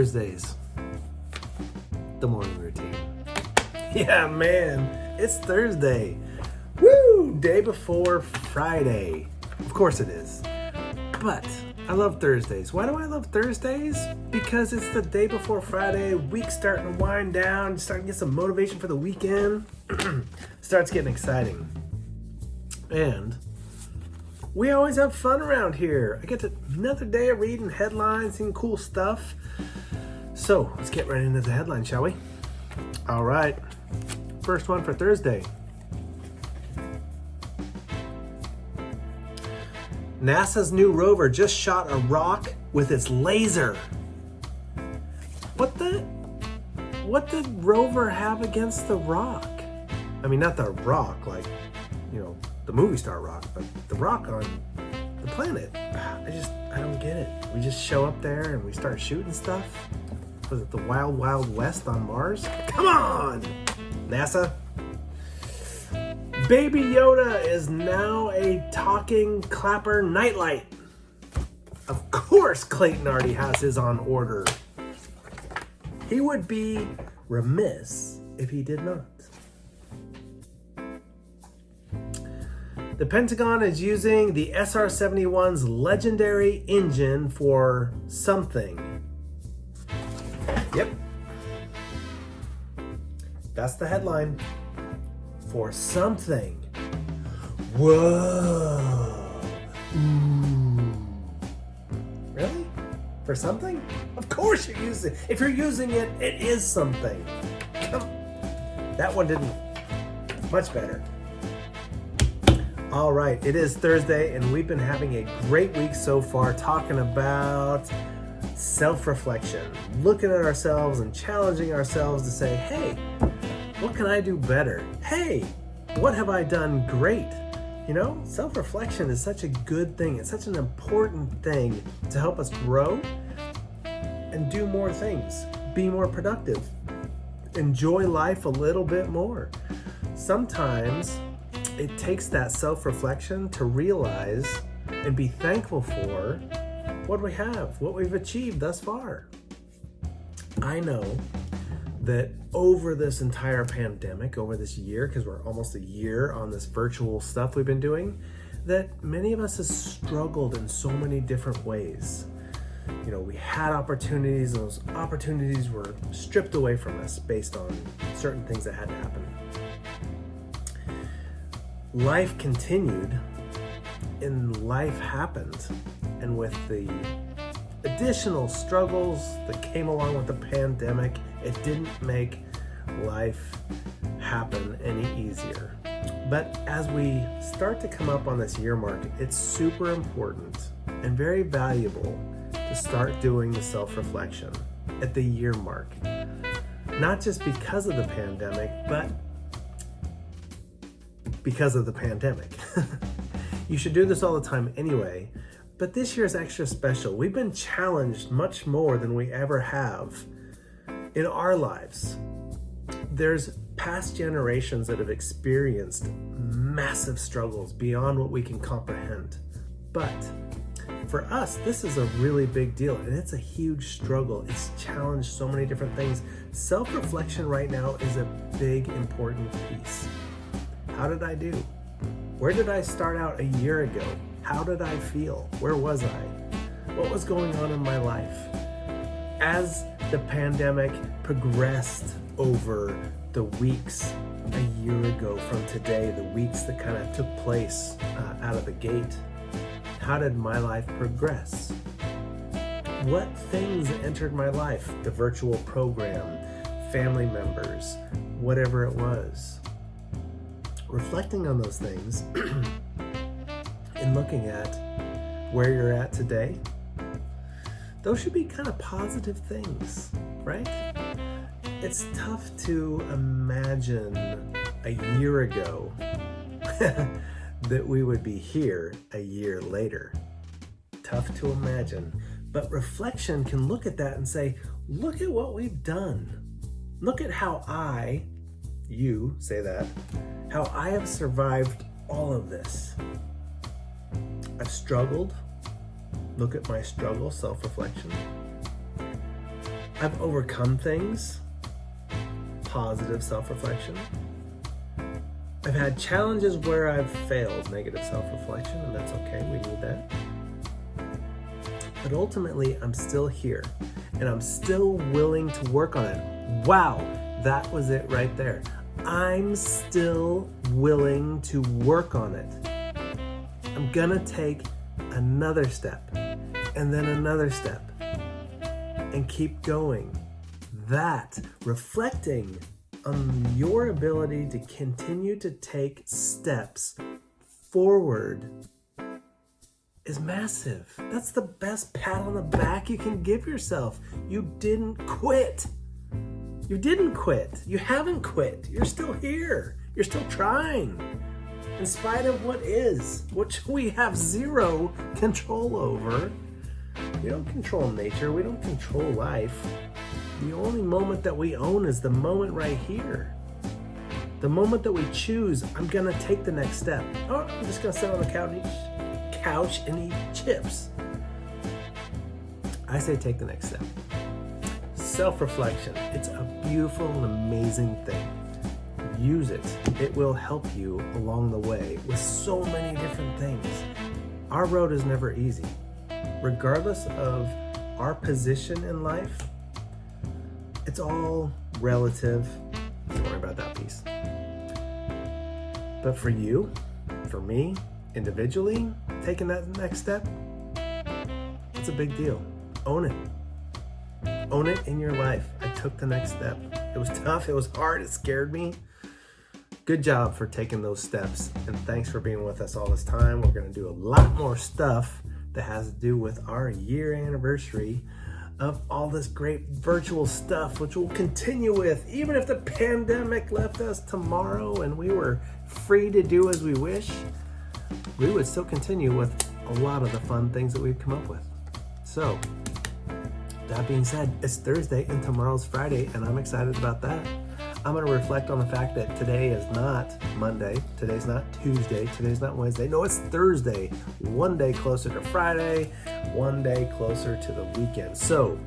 Thursdays. The morning routine. Yeah, man, it's Thursday. Woo! Day before Friday. Of course it is. But I love Thursdays. Why do I love Thursdays? Because it's the day before Friday, week starting to wind down, starting to get some motivation for the weekend. Starts getting exciting. And we always have fun around here. I get another day of reading headlines and cool stuff. So let's get right into the headlines, shall we? All right. First one for Thursday. NASA's new rover just shot a rock with its laser. What did rover have against the rock? I mean, not the rock, like, the movie star rock, but the rock on the planet. I don't get it. We just show up there and we start shooting stuff. Was it the Wild Wild West on Mars? Come on, NASA. Baby Yoda is now a talking clapper nightlight. Of course Clayton already has his on order. He would be remiss if he did not. The Pentagon is using the SR-71's legendary engine for something. Yep. That's the headline. For something. Whoa. Ooh. Really? For something? Of course you're using it. If you're using it, it is something. That one didn't. Much better. All right, it is Thursday, and we've been having a great week so far talking about self-reflection, looking at ourselves and challenging ourselves to say, hey, what can I do better? Hey, what have I done great? Self-reflection is such a good thing. It's such an important thing to help us grow and do more things, be more productive, enjoy life a little bit more. Sometimes it takes that self-reflection to realize and be thankful for what we have, what we've achieved thus far. I know that over this entire pandemic, over this year, because we're almost a year on this virtual stuff we've been doing, that many of us have struggled in so many different ways. We had opportunities, and those opportunities were stripped away from us based on certain things that had to happen. Life continued, and life happened. And with the additional struggles that came along with the pandemic, it didn't make life happen any easier. But as we start to come up on this year mark, it's super important and very valuable to start doing the self-reflection at the year mark. Not just because of the pandemic, but because of the pandemic. You should do this all the time anyway, but this year is extra special. We've been challenged much more than we ever have in our lives. There's past generations that have experienced massive struggles beyond what we can comprehend. But for us, this is a really big deal, and it's a huge struggle. It's challenged so many different things. Self-reflection right now is a big, important piece. How did I do? Where did I start out a year ago? How did I feel? Where was I? What was going on in my life? As the pandemic progressed over the weeks a year ago from today, the weeks that kind of took place out of the gate, how did my life progress? What things entered my life? The virtual program, family members, whatever it was. Reflecting on those things and looking at where you're at today, those should be kind of positive things, right? It's tough to imagine a year ago that we would be here a year later. Tough to imagine. But reflection can look at that and say, look at what we've done. Look at how you say that, how I have survived all of this. I've struggled. Look at my struggle, self-reflection. I've overcome things, positive self-reflection. I've had challenges where I've failed, negative self-reflection, and that's okay, we need that. But ultimately, I'm still here, and I'm still willing to work on it. Wow, that was it right there. I'm still willing to work on it. I'm gonna take another step, and then another step, and keep going. That, reflecting on your ability to continue to take steps forward is massive. That's the best pat on the back you can give yourself. You didn't quit. You didn't quit. You haven't quit. You're still here. You're still trying. In spite of what is, which we have zero control over. We don't control nature. We don't control life. The only moment that we own is the moment right here. The moment that we choose, I'm gonna take the next step. Oh, I'm just gonna sit on the couch and eat chips. I say take the next step. Self-reflection, it's a beautiful and amazing thing. Use it. It will help you along the way with so many different things. Our road is never easy. Regardless of our position in life, it's all relative. Don't worry about that piece. But for you, for me, individually, taking that next step, it's a big deal. Own it. Own it in your life. I took the next step. It was tough, it was hard, it scared me. Good job for taking those steps, and thanks for being with us all this time. We're gonna do a lot more stuff that has to do with our year anniversary of all this great virtual stuff, which we'll continue with. Even if the pandemic left us tomorrow and we were free to do as we wish, we would still continue with a lot of the fun things that we've come up with. So, that being said, it's Thursday and tomorrow's Friday, and I'm excited about that. I'm going to reflect on the fact that today is not Monday, today's not Tuesday, today's not Wednesday. No, it's Thursday. One day closer to Friday, one day closer to the weekend. So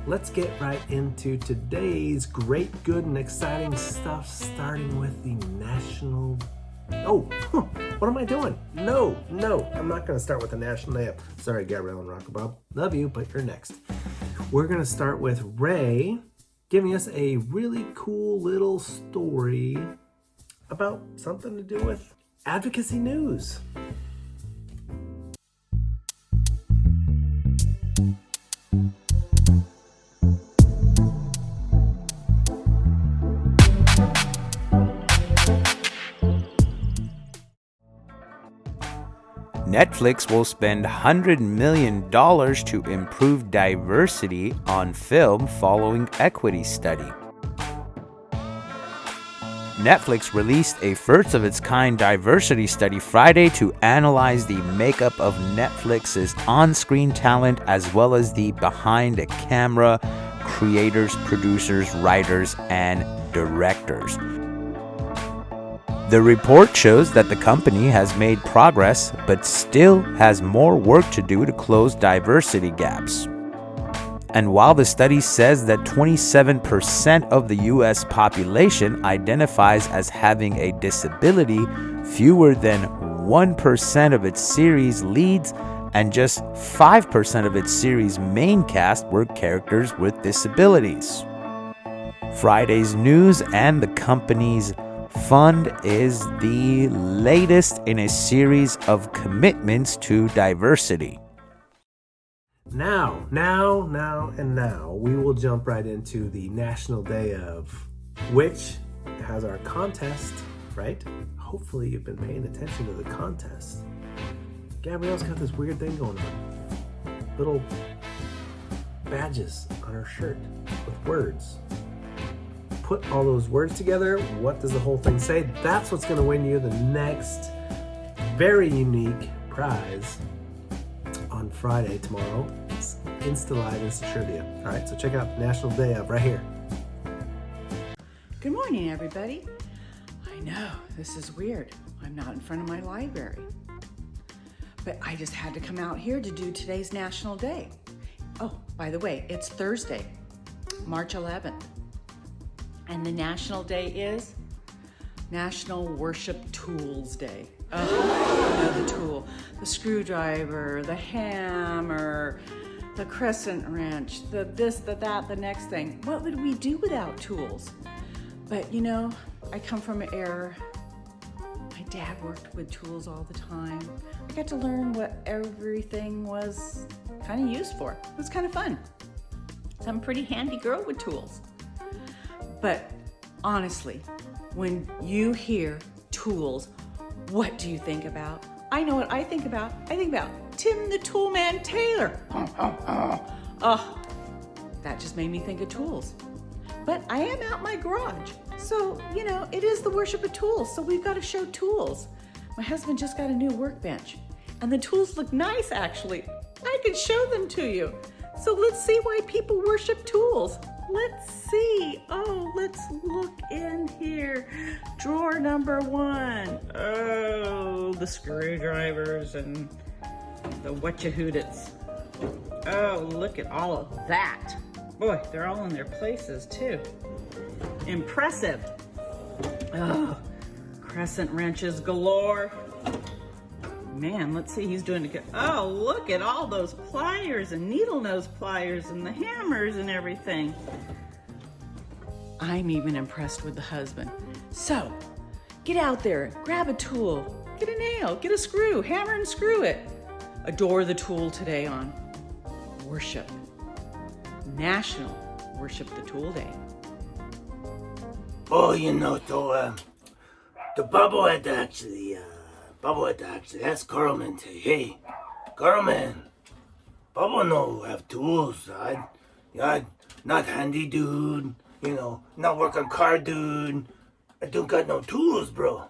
let's get right into today's great, good, and exciting stuff, starting with the National... what am I doing? No, I'm not going to start with the National Day. Sorry, Gabrielle and Rockabob. Love you, but you're next. We're going to start with Ray giving us a really cool little story about something to do with advocacy news. Netflix will spend $100 million to improve diversity on film following equity study. Netflix released a first-of-its-kind diversity study Friday to analyze the makeup of Netflix's on-screen talent as well as the behind-the-camera creators, producers, writers, and directors. The report shows that the company has made progress, but still has more work to do to close diversity gaps. And while the study says that 27% of the U.S. population identifies as having a disability, fewer than 1% of its series leads and just 5% of its series main cast were characters with disabilities. Friday's news and the company's fund is the latest in a series of commitments to diversity. Now, we will jump right into the National Day of, which has our contest, right? Hopefully you've been paying attention to the contest. Gabrielle's got this weird thing going on. Little badges on her shirt with words. Put all those words together. What does the whole thing say? That's what's going to win you the next very unique prize on Friday tomorrow. It's Insta Live Insta Trivia. All right, so check out National Day of right here. Good morning, everybody. I know, this is weird. I'm not in front of my library. But I just had to come out here to do today's National Day. Oh, by the way, it's Thursday. March 11th. And the national day is National Worship Tools Day. Oh, you know the tool, the screwdriver, the hammer, the crescent wrench, the this, the that, the next thing. What would we do without tools? But you know, I come from an era, my dad worked with tools all the time. I got to learn what everything was kind of used for. It was kind of fun. I'm a pretty handy girl with tools. But honestly, when you hear tools, what do you think about? I know what I think about. I think about Tim the Toolman Taylor. Oh, that just made me think of tools. But I am out my garage. So, you know, it is the worship of tools. So we've got to show tools. My husband just got a new workbench. And the tools look nice, actually. I could show them to you. So let's see why people worship tools. Let's see. Oh, let's look in here. Drawer number 1. Oh, the screwdrivers and the whatchahoodits. Oh, look at all of that. Boy, they're all in their places too. Impressive. Oh, crescent wrenches galore. Man, let's see, he's doing it good. Oh, look at all those pliers and needle nose pliers and the hammers and everything. I'm even impressed with the husband. So, get out there, grab a tool, get a nail, get a screw, hammer and screw it. Adore the tool today on worship. National Worship the Tool Day. Oh, you know, the Bubble had to actually ask Carlman, say, hey, Carlman, Bubble no have tools. I not handy dude, you know, not work on car dude. I don't got no tools, bro.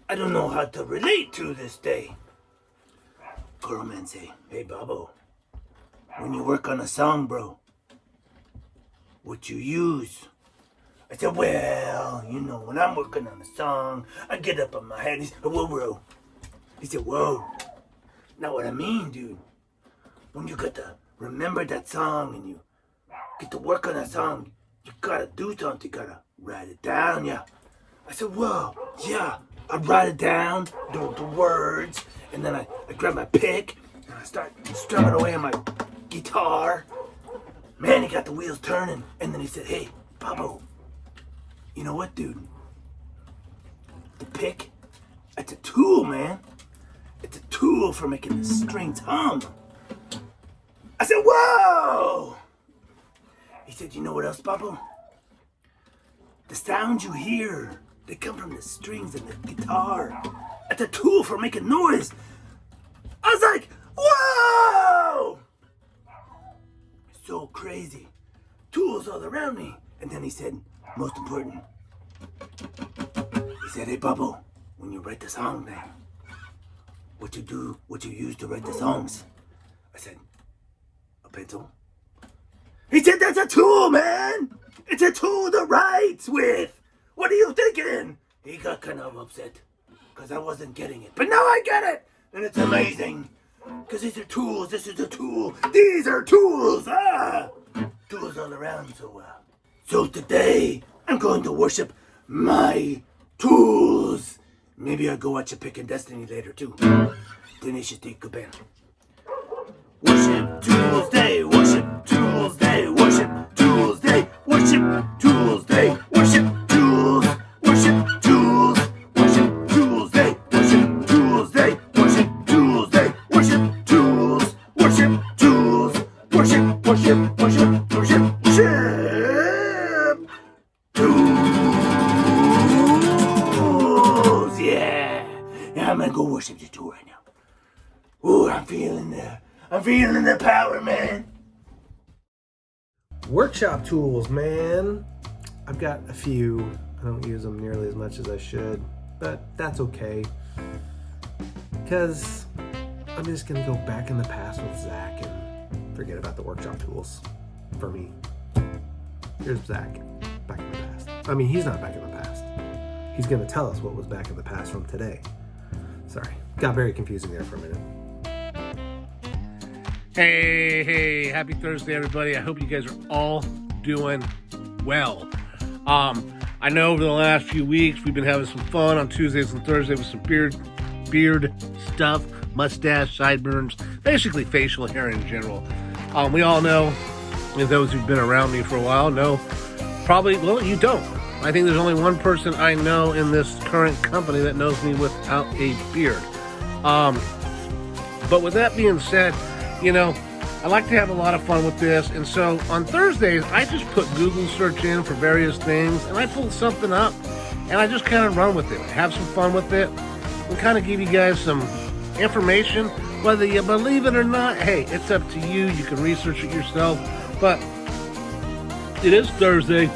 I don't know how to relate to this day. Carlman say, hey, Bubble, when you work on a song, bro, what you use? I said, well, you know, when I'm working on a song, I get up on my head. He said, whoa, bro. He said, whoa. Not what I mean, dude. When you got to remember that song and you get to work on that song, you gotta do something. You gotta write it down, yeah. I said, whoa, yeah. I write it down, the words, and then I grab my pick and I start strumming away on my guitar. Man, he got the wheels turning. And then he said, hey, Pablo, you know what, dude? The pick, it's a tool, man. It's a tool for making the strings hum. I said, whoa! He said, you know what else, Pablo? The sounds you hear, they come from the strings and the guitar. It's a tool for making noise. I was like, whoa! So crazy. Tools all around me. And then he said, most important, he said, hey, Bubble, when you write the song, man, what you use to write the songs? I said, a pencil. He said, that's a tool, man. It's a tool to write with. What are you thinking? He got kind of upset because I wasn't getting it. But now I get it. And it's amazing. Because these are tools. This is a tool. These are tools. Tools all around. So today, I'm going to worship my tools. Maybe I'll go watch a Pick and Destiny later, too. Tenacious D. Cabana. Worship Tools Day. Worship Tools Day. Worship Tools Day. Worship Tools Day. Worship Tools. Worship Tools. Worship Tools Day. Worship Tools Day. Worship Tools Day. Worship Tools. Worship Tools. Worship, worship, worship, worship, worship. Tools. Yeah. I'm gonna go worship the tool right now. Ooh, I'm feeling the power, man. Workshop tools, man. I've got a few. I don't use them nearly as much as I should, but that's okay. Because I'm just going to go back in the past with Zach and forget about the workshop tools for me. Here's Zach, back in the past. I mean, he's not back in the past. He's going to tell us what was back in the past from today. Sorry, got very confusing there for a minute. Hey, happy Thursday, everybody. I hope you guys are all doing well. I know over the last few weeks we've been having some fun on Tuesdays and Thursdays with some beard stuff, mustache, sideburns, basically facial hair in general. We all know, and those who've been around me for a while know, probably, well, you don't. I think there's only one person I know in this current company that knows me without a beard. But with that being said, you know, I like to have a lot of fun with this, and so on Thursdays, I just put Google search in for various things, and I pull something up, and I just kind of run with it, have some fun with it, and kind of give you guys some information. Whether you believe it or not, hey, it's up to you. You can research it yourself, but it is Thursday.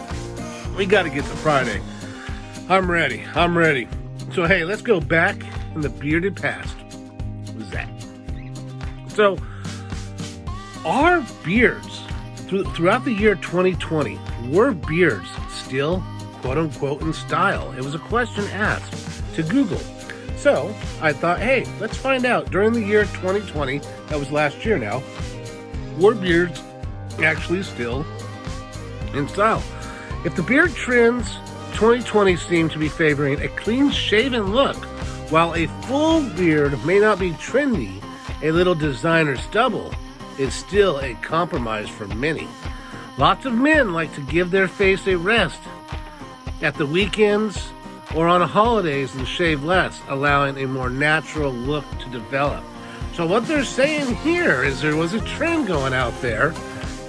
We got to get to Friday. I'm ready. So, hey, let's go back in the bearded past. What's that? So, our beards, throughout the year 2020, were beards still, quote-unquote, in style? It was a question asked to Google. So, I thought, hey, let's find out. During the year 2020, that was last year now, were beards actually still in style? If the beard trends, 2020 seemed to be favoring a clean-shaven look, while a full beard may not be trendy, a little designer stubble is still a compromise for many. Lots of men like to give their face a rest at the weekends or on holidays and shave less, allowing a more natural look to develop. So what they're saying here is there was a trend going out there,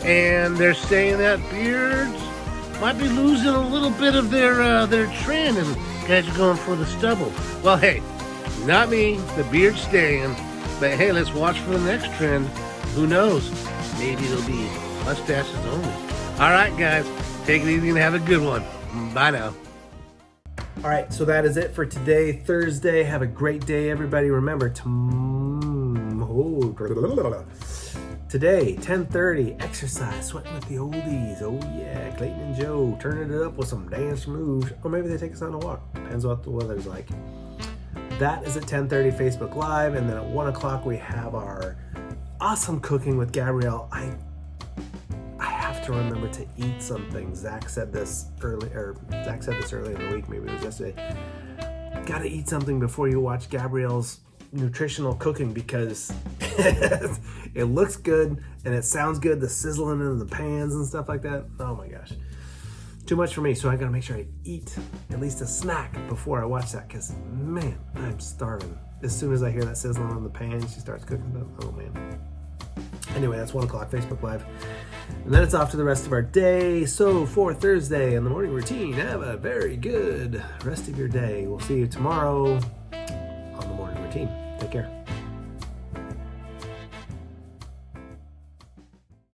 and they're saying that beards might be losing a little bit of their trend, and guys are going for the stubble. Well, hey, not me. The beard's staying. But hey, let's watch for the next trend. Who knows? Maybe it'll be mustaches only. All right, guys, take it easy and have a good one. Bye now. All right, so that is it for today, Thursday. Have a great day, everybody. Remember, today, 10:30, exercise, sweating with the oldies. Oh yeah, Clayton and Joe turning it up with some dance moves. Or maybe they take us on a walk. Depends what the weather's like. That is at 10:30 Facebook Live, and then at 1 o'clock we have our awesome cooking with Gabrielle. I have to remember to eat something. Zach said this early in the week, maybe it was yesterday. Gotta eat something before you watch Gabrielle's nutritional cooking, because it looks good and it sounds good, the sizzling in the pans and stuff like that. Oh my gosh, too much for me. So I gotta make sure I eat at least a snack before I watch that, because man, I'm starving. As soon as I hear that sizzling on the pan, she starts cooking stuff. Oh man. Anyway, that's 1 o'clock Facebook Live, and then it's off to the rest of our day. So for Thursday and the morning routine, have a very good rest of your day. We'll see you tomorrow on the morning routine. Take care.